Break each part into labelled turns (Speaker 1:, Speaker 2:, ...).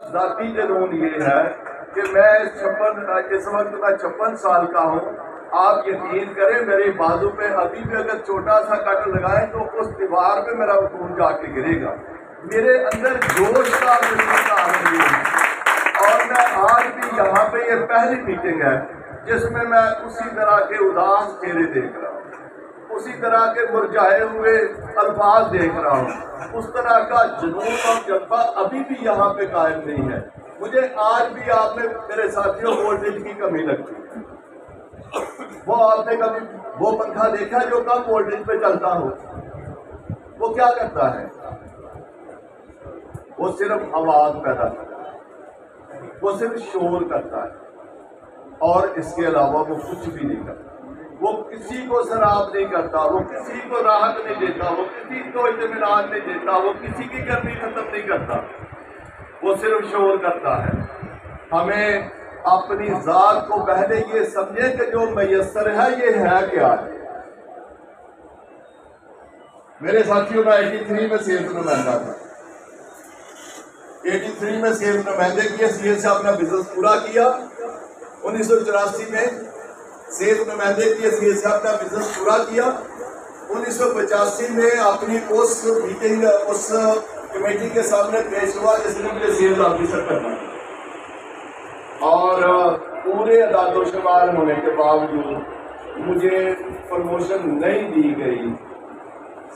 Speaker 1: जाती जुनून ये है कि मैं इस वक्त मैं 56 साल का हूँ। आप यकीन करें मेरे बाजू पे अभी भी अगर छोटा सा कट लगाए तो उस दीवार पे मेरा खून जाके गिरेगा। मेरे अंदर जोश का आनंद है। और मैं आज भी यहाँ पे ये पहली मीटिंग है जिसमें मैं उसी तरह के उदास चेहरे देख रहा हूँ, उसी तरह के मुरझाए हुए अल्फाज देख रहा हूँ। उस तरह का जुनून और जज्बा अभी भी यहाँ पे कायम नहीं है। मुझे आज भी आप में मेरे साथियों वोल्टेज की कमी लगती है। वो आपने कभी वो पंखा देखा जो कम वोल्टेज पे चलता हो? वो क्या करता है? वो सिर्फ आवाज पैदा करता है, वो सिर्फ शोर करता है और इसके अलावा वो कुछ भी नहीं करता। वो किसी को शराब नहीं करता, वो किसी को राहत नहीं देता, वो किसी को इत्मीनान नहीं देता, वो किसी की गर्मी खत्म नहीं करता, वो सिर्फ शोर करता है। हमें अपनी जात को पहले ये समझे कि जो मैसर है ये है क्या है। मेरे साथियों मैं 83 में सेल्स नुमाइंदा था। 83 में सेल्स नुमाइंदे किए, सीए से अपना बिजनेस पूरा किया। 1984 में सेल्स नुमाइंदे किए, सीए से अपना बिजनेस पूरा किया। 1985 में अपनी उस मीटिंग उस कमेटी के सामने पेश हुआ जिसने मुझे सेल्स ऑफिसर करना और पूरे अदाद-ओ-शुमार होने के बावजूद मुझे प्रमोशन नहीं दी गई।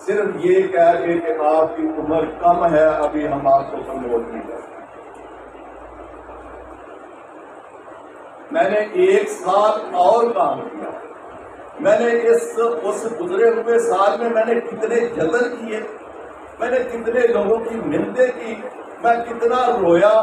Speaker 1: सिर्फ ये कह के कि आपकी उम्र कम है, अभी हम आपको प्रमोट नहीं कर सकते। मैंने 1 साल और काम किया। मैंने उस गुजरे हुए साल में मैंने कितने जतन किए, मैंने कितने लोगों की मिन्नतें की, मैं कितना रोया,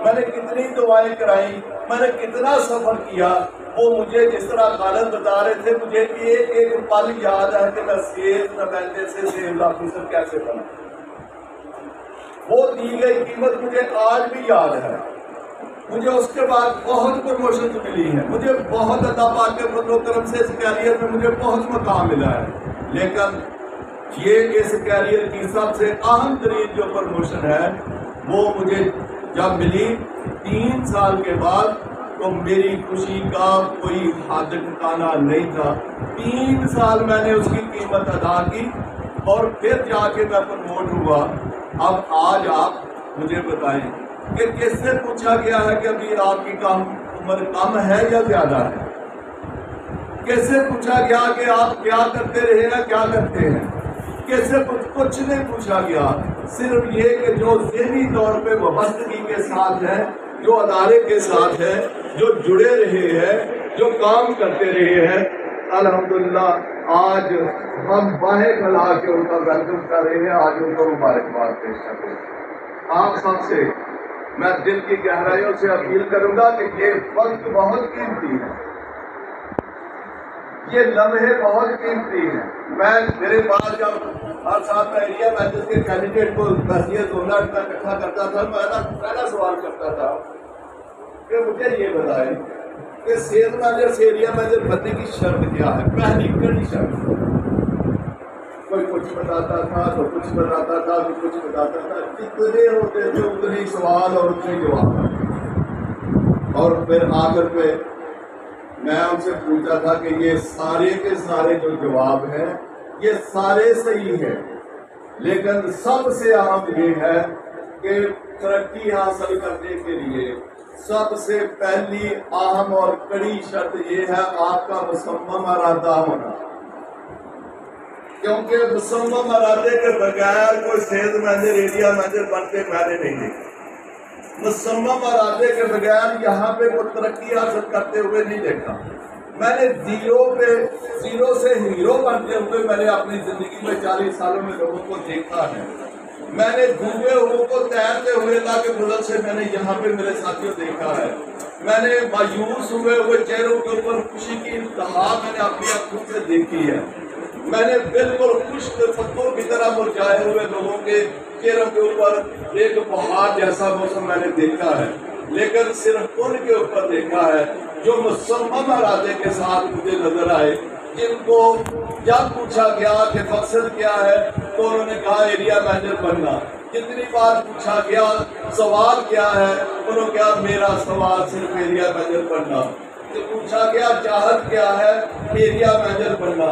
Speaker 1: मैंने कितनी दुआएं कराई, मैंने कितना सफर किया। वो मुझे जिस तरह खालिद बता रहे थे, मुझे एक एक पल याद है कि मैं सेल्स नुमाइंदे से सेल्स ऑफिसर कैसे बना। वो दी गई कीमत मुझे आज भी याद है। मुझे उसके बाद बहुत प्रमोशन मिली है, मुझे बहुत अल्लाह पाक के फजल करम से इस कैरियर में मुझे बहुत मकाम मिला है। लेकिन ये इस कैरियर की सबसे अहम तरीन जो प्रमोशन है वो मुझे जब मिली 3 साल के बाद, तो मेरी खुशी का कोई हद ठिकाना नहीं था। 3 साल मैंने उसकी कीमत अदा की और फिर जाके मैं प्रमोट हुआ। अब आज आप मुझे बताएं कि किससे पूछा गया है कि अभी आपकी उम्र कम है या ज्यादा है? किससे पूछा गया कि आप क्या करते रहे हैं, क्या करते हैं? किससे कुछ नहीं पूछा गया। सिर्फ ये कि जो ज़हनी तौर पे वाबस्तगी के साथ है, जो अदारे के साथ है, जो जुड़े रहे हैं, जो काम करते रहे हैं, अल्हम्दुलिल्लाह आज हम बाहें फैला के उनका वेलकम कर रहे हैं, आज उनको मुबारकबाद पेश कर रहे हैं। आप सबसे मैं दिल की गहराइयों से अपील करूंगा कि ये वक्त बहुत कीमती है, ये लम्हे बहुत कीमती हैं। मैं मेरे पास जब हर साल मैं एरिया मैनेजर के कैंडिडेट को बहसीत का इकट्ठा करता था, मैं पहला सवाल करता था कि मुझे ये बताएं कि सेल्स मैनेजर से एरिया मैनेजर बनने की शर्त क्या है, पहली कड़ी शर्त। कोई कुछ बताता था तो कुछ बताता था तो कुछ बताता था, जितने होते थे उतने ही सवाल और उतने जवाब। और फिर आखिर पे मैं उनसे पूछा था कि ये सारे के सारे जो जवाब हैं ये सारे सही हैं, लेकिन सबसे अहम ये है कि तरक्की हासिल करने के लिए सबसे पहली अहम और कड़ी शर्त ये है आपका मुसम्मम इरादा होना। क्योंकि मुसम्मम इरादे के बगैर कोई सेल्स मैनेजर एरिया मैनेजर बनते मैंने नहीं देखा। मुसम्मम इरादे के बगैर यहाँ पे कोई तरक्की हासिल करते हुए नहीं देखा। मैंने जीरो से हीरो बनते हुए मैंने अपनी जिंदगी में 40 सालों में लोगों को देखा है। मैंने डूबे हुए को तैरते हुए ताकि बुलंद से मैंने यहाँ पे मेरे साथियों देखा है। मैंने मायूस हुए चेहरों के ऊपर खुशी की इंतहा मैंने अपनी आंखों से देखी है। मैंने बिल्कुल खुश्क पत्तों की तरह मुरझाए हुए लोगों के चेहरों के ऊपर एक बहार जैसा मौसम मैंने देखा है, लेकिन सिर्फ उनके ऊपर देखा है जो मुसम्मम इरादे के साथ मुझे नजर आए, जिनको जब पूछा गया कि मकसद क्या है तो उन्होंने कहा एरिया मैनेजर बनना। जितनी बार पूछा गया सवाल क्या है, उन्होंने क्या, मेरा सवाल सिर्फ एरिया मैनेजर बनना। तो पूछा गया चाहत क्या है, एरिया मैनेजर बनना।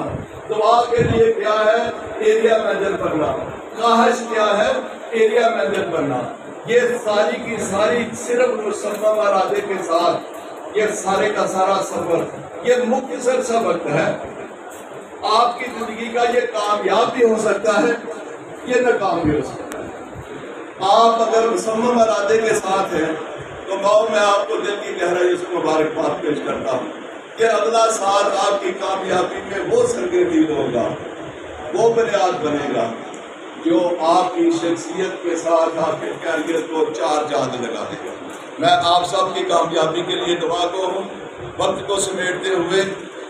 Speaker 1: दुआ के लिए क्या है, एरिया मैनेजर बनना। ख्वाहिश क्या है, एरिया मैनेजर बनना। ये सारी की सारी सिर्फ मुसम्मा इरादे के साथ ये सारे का सारा सफर, ये मुख्तसर सबक है। आपकी जिंदगी का ये कामयाब भी हो सकता है, ये नाकाम भी हो सकता है। आप अगर मुसम्मम इरादे के साथ हैं तो मैं आपको दिल की गहराई से मुबारकबाद पेश करता हूँ कि अगला साल आपकी कामयाबी में वो सरगर्मी होगा, वो बुनियाद बनेगा जो आपकी शख्सियत के साथ आपके कैरियर को चार चांद लगा देगा। मैं आप सब की कामयाबी के लिए दुआ को हूँ। वक्त को समेटते हुए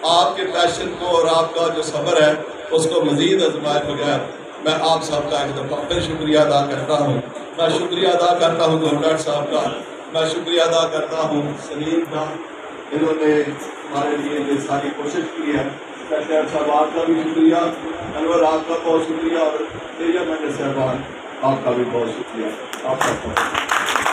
Speaker 1: आपके पैशन को और आपका जो सब्र है उसको मज़ीद आजमाए बगैर मैं आप सबका एक दफ़ा फिर शुक्रिया अदा करता हूँ। मैं शुक्रिया अदा करता हूँ गवर्नर साहब का, मैं शुक्रिया अदा करता हूँ सलीम का, इन्होंने हमारे लिए ये सारी कोशिश की है। सेक्रेटरी साहब आपका भी शुक्रिया, अनवर आपका बहुत शुक्रिया, और एरिया मैनेजर साहबान आपका भी बहुत शुक्रिया। आपका